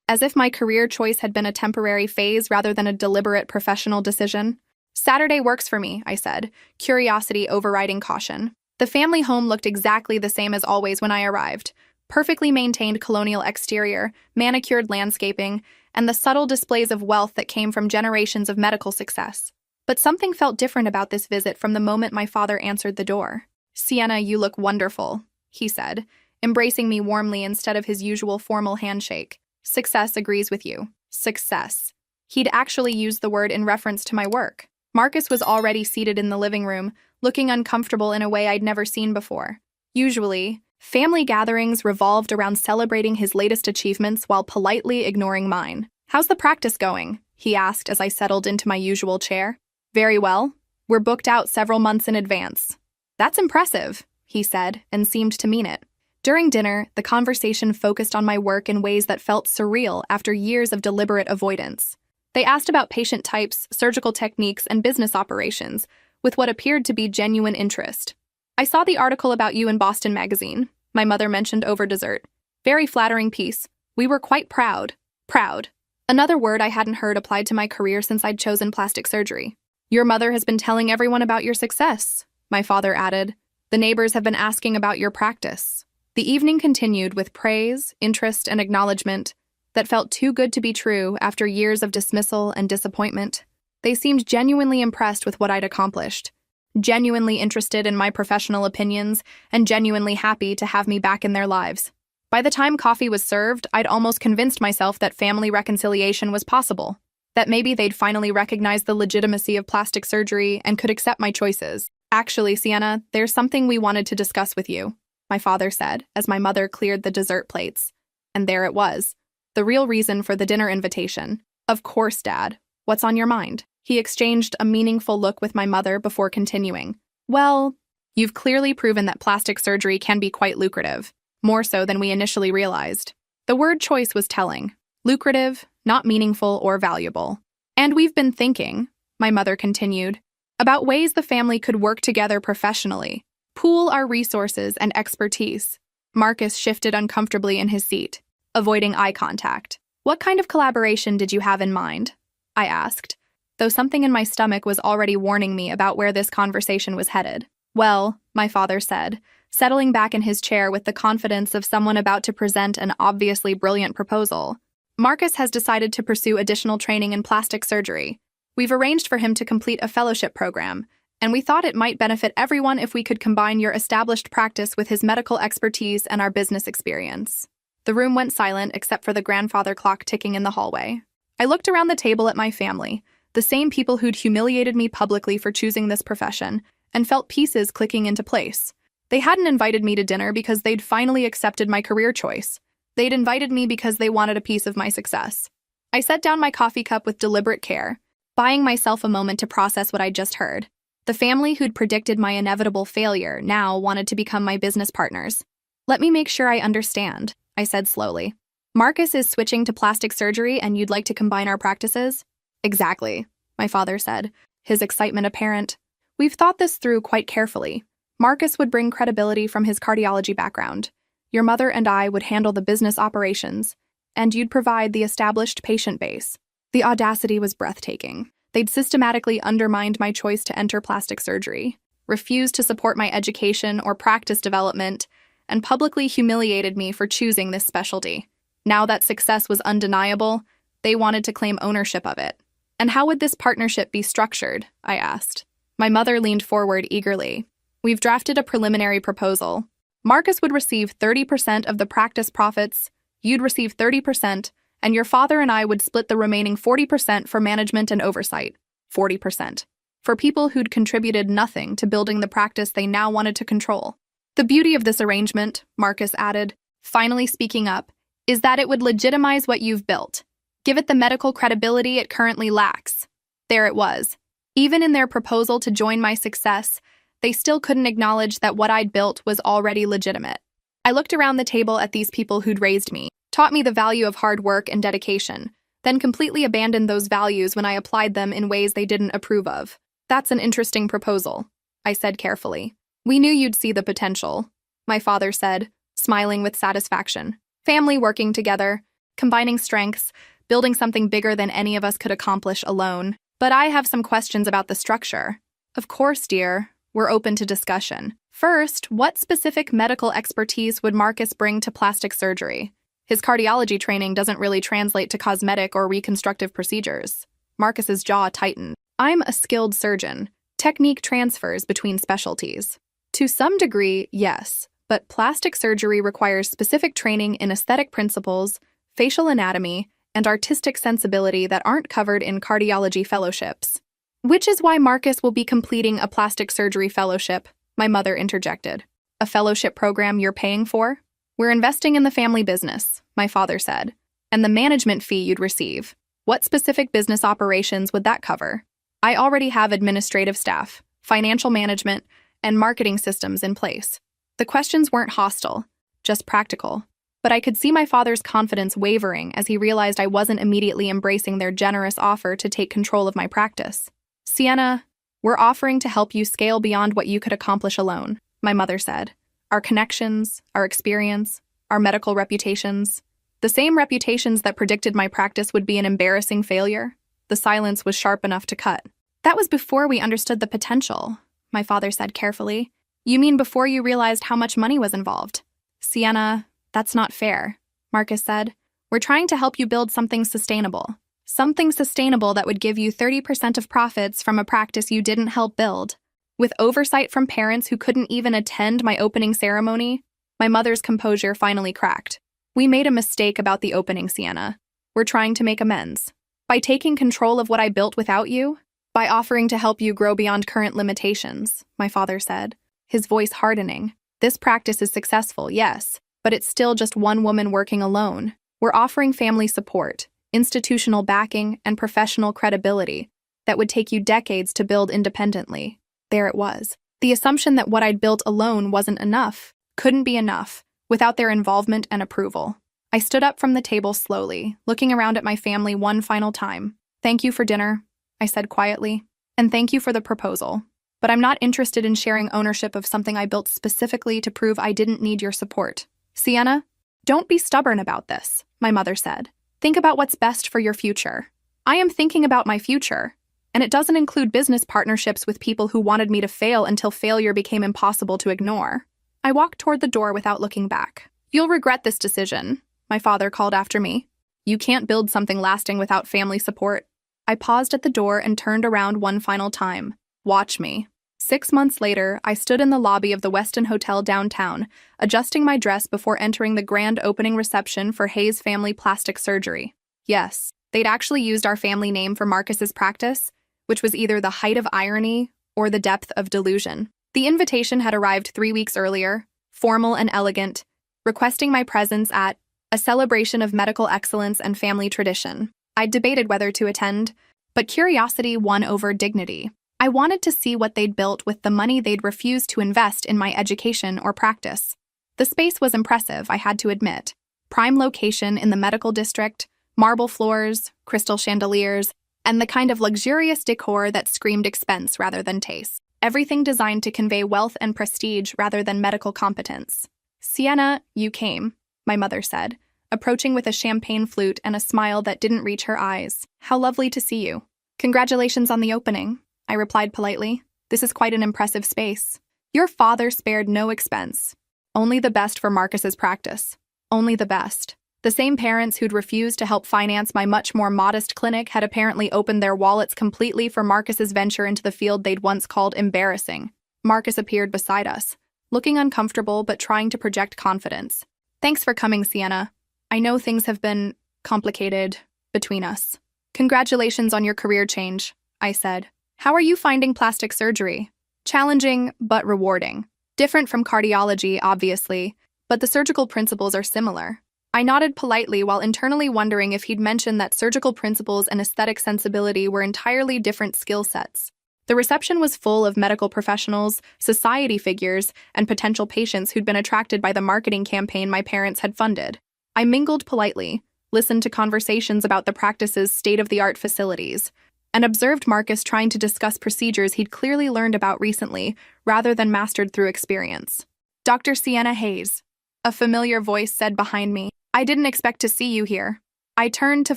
As if my career choice had been a temporary phase rather than a deliberate professional decision. Saturday works for me, I said, curiosity overriding caution. The family home looked exactly the same as always when I arrived. Perfectly maintained colonial exterior, manicured landscaping, and the subtle displays of wealth that came from generations of medical success. But something felt different about this visit from the moment my father answered the door. "Sienna, you look wonderful," he said, embracing me warmly instead of his usual formal handshake. "Success agrees with you." Success. He'd actually used the word in reference to my work. Marcus was already seated in the living room, looking uncomfortable in a way I'd never seen before. Usually, family gatherings revolved around celebrating his latest achievements while politely ignoring mine. "How's the practice going?" he asked as I settled into my usual chair. "Very well. We're booked out several months in advance." "That's impressive," he said, and seemed to mean it. During dinner, the conversation focused on my work in ways that felt surreal after years of deliberate avoidance. They asked about patient types, surgical techniques, and business operations, with what appeared to be genuine interest. "I saw the article about you in Boston Magazine," my mother mentioned over dessert. "Very flattering piece. We were quite proud." Proud. Another word I hadn't heard applied to my career since I'd chosen plastic surgery. "Your mother has been telling everyone about your success," my father added. "The neighbors have been asking about your practice." The evening continued with praise, interest, and acknowledgement that felt too good to be true after years of dismissal and disappointment. They seemed genuinely impressed with what I'd accomplished, genuinely interested in my professional opinions, and genuinely happy to have me back in their lives. By the time coffee was served, I'd almost convinced myself that family reconciliation was possible, that maybe they'd finally recognize the legitimacy of plastic surgery and could accept my choices. "Actually, Sienna, there's something we wanted to discuss with you," my father said as my mother cleared the dessert plates. And there it was, the real reason for the dinner invitation. "Of course, Dad. What's on your mind?" He exchanged a meaningful look with my mother before continuing. "Well, you've clearly proven that plastic surgery can be quite lucrative, more so than we initially realized." The word choice was telling. Lucrative, not meaningful or valuable. "And we've been thinking," my mother continued, "about ways the family could work together professionally, pool our resources and expertise." Marcus shifted uncomfortably in his seat, avoiding eye contact. "What kind of collaboration did you have in mind?" I asked, though something in my stomach was already warning me about where this conversation was headed. "Well," my father said, settling back in his chair with the confidence of someone about to present an obviously brilliant proposal, "Marcus has decided to pursue additional training in plastic surgery. We've arranged for him to complete a fellowship program, and we thought it might benefit everyone if we could combine your established practice with his medical expertise and our business experience." The room went silent except for the grandfather clock ticking in the hallway. I looked around the table at my family, the same people who'd humiliated me publicly for choosing this profession, and felt pieces clicking into place. They hadn't invited me to dinner because they'd finally accepted my career choice. They'd invited me because they wanted a piece of my success. I set down my coffee cup with deliberate care, buying myself a moment to process what I'd just heard. The family who'd predicted my inevitable failure now wanted to become my business partners. "Let me make sure I understand," I said slowly. "Marcus is switching to plastic surgery and you'd like to combine our practices?" "Exactly," my father said, his excitement apparent. "We've thought this through quite carefully. Marcus would bring credibility from his cardiology background. Your mother and I would handle the business operations, and you'd provide the established patient base." The audacity was breathtaking. They'd systematically undermined my choice to enter plastic surgery, refused to support my education or practice development, and publicly humiliated me for choosing this specialty. Now that success was undeniable, they wanted to claim ownership of it. "And how would this partnership be structured?" I asked. My mother leaned forward eagerly. "We've drafted a preliminary proposal. Marcus would receive 30% of the practice profits, you'd receive 30%, and your father and I would split the remaining 40% for management and oversight. 40%. For people who'd contributed nothing to building the practice they now wanted to control. The beauty of this arrangement," Marcus added, finally speaking up, "is that it would legitimize what you've built, give it the medical credibility it currently lacks." There it was. Even in their proposal to join my success, they still couldn't acknowledge that what I'd built was already legitimate. I looked around the table at these people who'd raised me, taught me the value of hard work and dedication, then completely abandoned those values when I applied them in ways they didn't approve of. "That's an interesting proposal," I said carefully. "We knew you'd see the potential," my father said, smiling with satisfaction. "Family working together, combining strengths, building something bigger than any of us could accomplish alone. But I have some questions about the structure." "Of course, dear. We're open to discussion." First, what specific medical expertise would Marcus bring to plastic surgery? His cardiology training doesn't really translate to cosmetic or reconstructive procedures. Marcus's jaw tightened. I'm a skilled surgeon. Technique transfers between specialties. To some degree, yes, but plastic surgery requires specific training in aesthetic principles, facial anatomy, and artistic sensibility that aren't covered in cardiology fellowships. Which is why Marcus will be completing a plastic surgery fellowship, my mother interjected. A fellowship program you're paying for? We're investing in the family business, my father said, and the management fee you'd receive. What specific business operations would that cover? I already have administrative staff, financial management, and marketing systems in place. The questions weren't hostile, just practical. But I could see my father's confidence wavering as he realized I wasn't immediately embracing their generous offer to take control of my practice. Sienna, we're offering to help you scale beyond what you could accomplish alone, my mother said. Our connections, our experience, our medical reputations. The same reputations that predicted my practice would be an embarrassing failure. The silence was sharp enough to cut. That was before we understood the potential, my father said carefully. You mean before you realized how much money was involved? Sienna, that's not fair, Marcus said. We're trying to help you build something sustainable. Something sustainable that would give you 30% of profits from a practice you didn't help build. With oversight from parents who couldn't even attend my opening ceremony, my mother's composure finally cracked. We made a mistake about the opening, Sienna. We're trying to make amends. By taking control of what I built without you, by offering to help you grow beyond current limitations, my father said, his voice hardening. This practice is successful, yes, but it's still just one woman working alone. We're offering family support, institutional backing, and professional credibility that would take you decades to build independently. There it was. The assumption that what I'd built alone wasn't enough, couldn't be enough, without their involvement and approval. I stood up from the table slowly, looking around at my family one final time. Thank you for dinner, I said quietly, and thank you for the proposal. But I'm not interested in sharing ownership of something I built specifically to prove I didn't need your support. Sienna, don't be stubborn about this, my mother said. Think about what's best for your future. I am thinking about my future, and it doesn't include business partnerships with people who wanted me to fail until failure became impossible to ignore. I walked toward the door without looking back. You'll regret this decision, my father called after me. You can't build something lasting without family support. I paused at the door and turned around one final time. Watch me. 6 months later, I stood in the lobby of the Westin Hotel downtown, adjusting my dress before entering the grand opening reception for Hayes Family Plastic Surgery. Yes, they'd actually used our family name for Marcus's practice, which was either the height of irony or the depth of delusion. The invitation had arrived 3 weeks earlier, formal and elegant, requesting my presence at a celebration of medical excellence and family tradition. I'd debated whether to attend, but curiosity won over dignity. I wanted to see what they'd built with the money they'd refused to invest in my education or practice. The space was impressive, I had to admit. Prime location in the medical district, marble floors, crystal chandeliers, and the kind of luxurious decor that screamed expense rather than taste. Everything designed to convey wealth and prestige rather than medical competence. Sienna, you came, my mother said, approaching with a champagne flute and a smile that didn't reach her eyes. How lovely to see you. Congratulations on the opening, I replied politely. This is quite an impressive space. Your father spared no expense. Only the best for Marcus's practice. Only the best. The same parents who'd refused to help finance my much more modest clinic had apparently opened their wallets completely for Marcus's venture into the field they'd once called embarrassing. Marcus appeared beside us, looking uncomfortable but trying to project confidence. Thanks for coming, Sienna. I know things have been complicated between us. Congratulations on your career change, I said. How are you finding plastic surgery? Challenging, but rewarding. Different from cardiology, obviously, but the surgical principles are similar. I nodded politely while internally wondering if he'd mentioned that surgical principles and aesthetic sensibility were entirely different skill sets. The reception was full of medical professionals, society figures, and potential patients who'd been attracted by the marketing campaign my parents had funded. I mingled politely, listened to conversations about the practice's state-of-the-art facilities, and observed Marcus trying to discuss procedures he'd clearly learned about recently rather than mastered through experience. Dr. Sienna Hayes, a familiar voice said behind me. I didn't expect to see you here. I turned to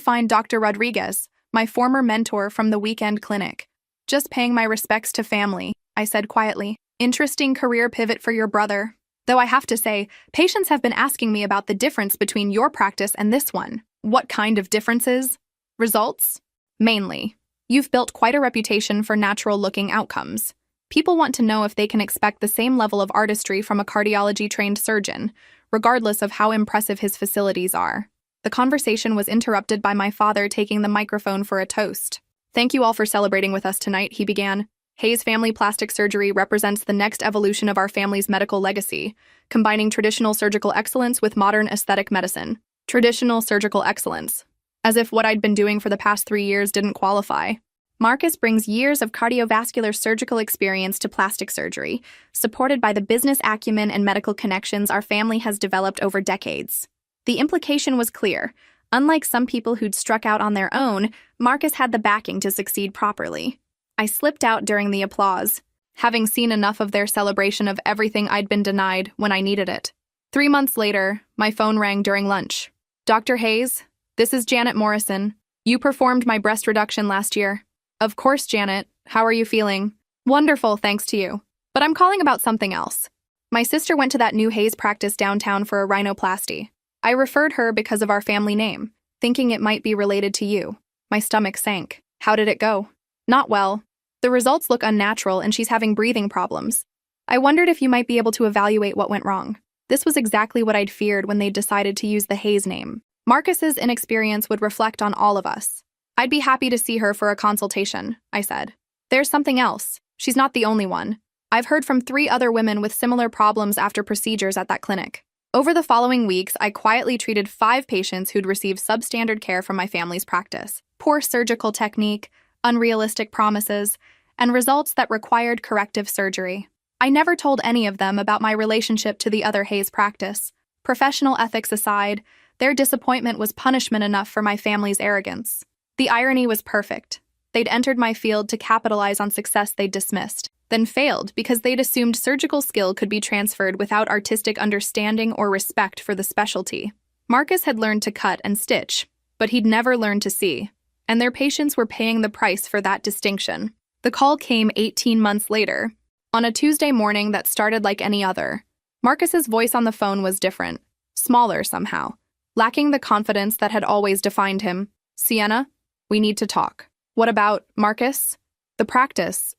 find Dr. Rodriguez, my former mentor from the weekend clinic. Just paying my respects to family, I said quietly. Interesting career pivot for your brother. Though I have to say, patients have been asking me about the difference between your practice and this one. What kind of differences? Results? Mainly. You've built quite a reputation for natural-looking outcomes. People want to know if they can expect the same level of artistry from a cardiology-trained surgeon, regardless of how impressive his facilities are. The conversation was interrupted by my father taking the microphone for a toast. Thank you all for celebrating with us tonight, he began. Hayes Family Plastic Surgery represents the next evolution of our family's medical legacy, combining traditional surgical excellence with modern aesthetic medicine. Traditional surgical excellence. As if what I'd been doing for the past 3 years didn't qualify. Marcus brings years of cardiovascular surgical experience to plastic surgery, supported by the business acumen and medical connections our family has developed over decades. The implication was clear. Unlike some people who'd struck out on their own, Marcus had the backing to succeed properly. I slipped out during the applause, having seen enough of their celebration of everything I'd been denied when I needed it. 3 months later, my phone rang during lunch. Dr. Hayes, this is Janet Morrison. You performed my breast reduction last year. Of course, Janet. How are you feeling? Wonderful, thanks to you. But I'm calling about something else. My sister went to that new Hayes practice downtown for a rhinoplasty. I referred her because of our family name, thinking it might be related to you. My stomach sank. How did it go? Not well. The results look unnatural and she's having breathing problems. I wondered if you might be able to evaluate what went wrong. This was exactly what I'd feared when they decided to use the Hayes name. Marcus's inexperience would reflect on all of us. I'd be happy to see her for a consultation, I said. There's something else. She's not the only one. I've heard from 3 other women with similar problems after procedures at that clinic. Over the following weeks, I quietly treated 5 patients who'd received substandard care from my family's practice. Poor surgical technique, unrealistic promises, and results that required corrective surgery. I never told any of them about my relationship to the other Hayes practice. Professional ethics aside, their disappointment was punishment enough for my family's arrogance. The irony was perfect. They'd entered my field to capitalize on success they'd dismissed, then failed because they'd assumed surgical skill could be transferred without artistic understanding or respect for the specialty. Marcus had learned to cut and stitch, but he'd never learned to see, and their patients were paying the price for that distinction. The call came 18 months later, on a Tuesday morning that started like any other. Marcus's voice on the phone was different, smaller somehow, lacking the confidence that had always defined him. Sienna? We need to talk. What about, Marcus? The practice.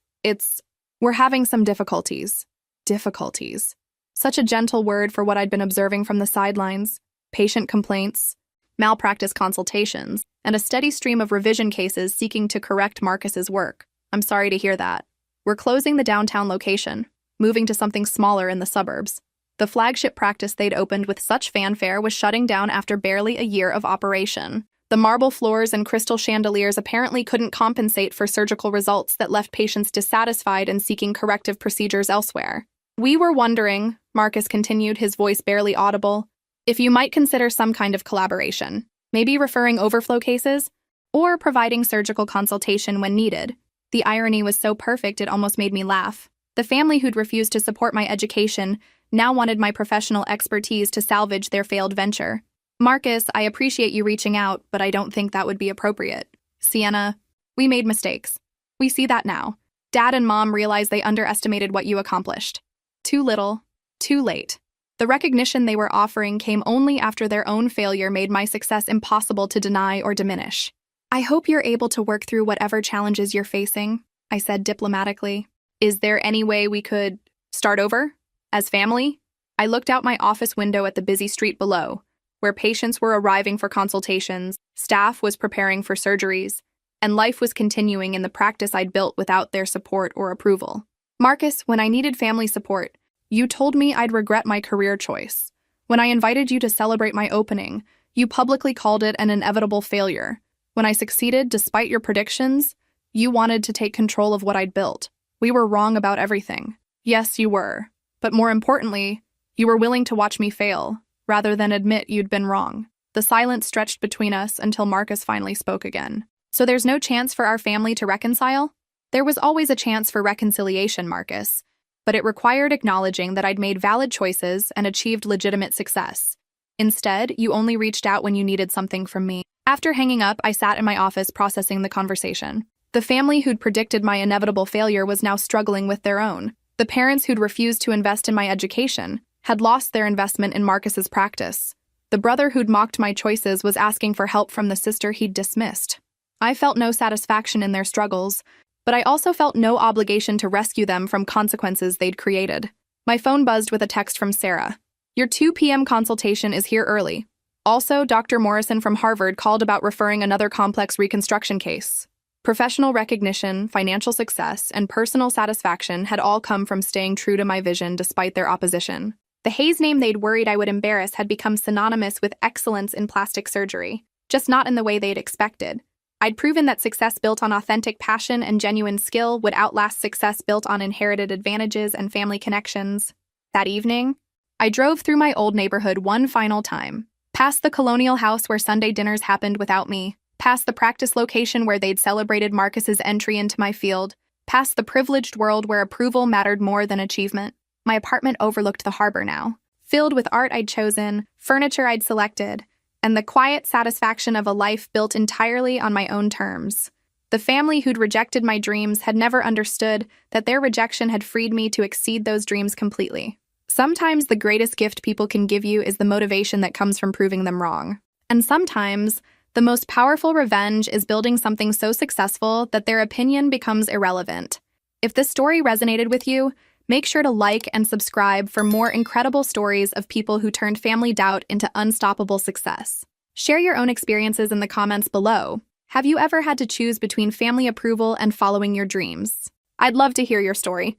We're having some difficulties. Difficulties. Such a gentle word for what I'd been observing from the sidelines. Patient complaints, malpractice consultations, and a steady stream of revision cases seeking to correct Marcus's work. I'm sorry to hear that. We're closing the downtown location, moving to something smaller in the suburbs. The flagship practice they'd opened with such fanfare was shutting down after barely a year of operation. The marble floors and crystal chandeliers apparently couldn't compensate for surgical results that left patients dissatisfied and seeking corrective procedures elsewhere. We were wondering, Marcus continued, his voice barely audible, if you might consider some kind of collaboration, maybe referring overflow cases, or providing surgical consultation when needed. The irony was so perfect it almost made me laugh. The family who'd refused to support my education now wanted my professional expertise to salvage their failed venture. Marcus, I appreciate you reaching out, but I don't think that would be appropriate. Sienna, we made mistakes. We see that now. Dad and Mom realized they underestimated what you accomplished. Too little, too late. The recognition they were offering came only after their own failure made my success impossible to deny or diminish. I hope you're able to work through whatever challenges you're facing, I said diplomatically. Is there any way we could start over? As family? I looked out my office window at the busy street below, where patients were arriving for consultations, staff was preparing for surgeries, and life was continuing in the practice I'd built without their support or approval. Marcus, when I needed family support, you told me I'd regret my career choice. When I invited you to celebrate my opening, you publicly called it an inevitable failure. When I succeeded despite your predictions, you wanted to take control of what I'd built. We were wrong about everything. Yes, you were. But more importantly, you were willing to watch me fail, rather than admit you'd been wrong. The silence stretched between us until Marcus finally spoke again. So there's no chance for our family to reconcile? There was always a chance for reconciliation, Marcus, but it required acknowledging that I'd made valid choices and achieved legitimate success. Instead, you only reached out when you needed something from me. After hanging up, I sat in my office processing the conversation. The family who'd predicted my inevitable failure was now struggling with their own. The parents who'd refused to invest in my education had lost their investment in Marcus's practice. The brother who'd mocked my choices was asking for help from the sister he'd dismissed. I felt no satisfaction in their struggles, but I also felt no obligation to rescue them from consequences they'd created. My phone buzzed with a text from Sarah. Your 2 p.m. consultation is here early. Also, Dr. Morrison from Harvard called about referring another complex reconstruction case. Professional recognition, financial success, and personal satisfaction had all come from staying true to my vision despite their opposition. The Hayes name they'd worried I would embarrass had become synonymous with excellence in plastic surgery, just not in the way they'd expected. I'd proven that success built on authentic passion and genuine skill would outlast success built on inherited advantages and family connections. That evening, I drove through my old neighborhood one final time, past the colonial house where Sunday dinners happened without me, past the practice location where they'd celebrated Marcus's entry into my field, past the privileged world where approval mattered more than achievement. My apartment overlooked the harbor now, filled with art I'd chosen, furniture I'd selected, and the quiet satisfaction of a life built entirely on my own terms. The family who'd rejected my dreams had never understood that their rejection had freed me to exceed those dreams completely. Sometimes the greatest gift people can give you is the motivation that comes from proving them wrong. And sometimes the most powerful revenge is building something so successful that their opinion becomes irrelevant. If this story resonated with you, make sure to like and subscribe for more incredible stories of people who turned family doubt into unstoppable success. Share your own experiences in the comments below. Have you ever had to choose between family approval and following your dreams? I'd love to hear your story.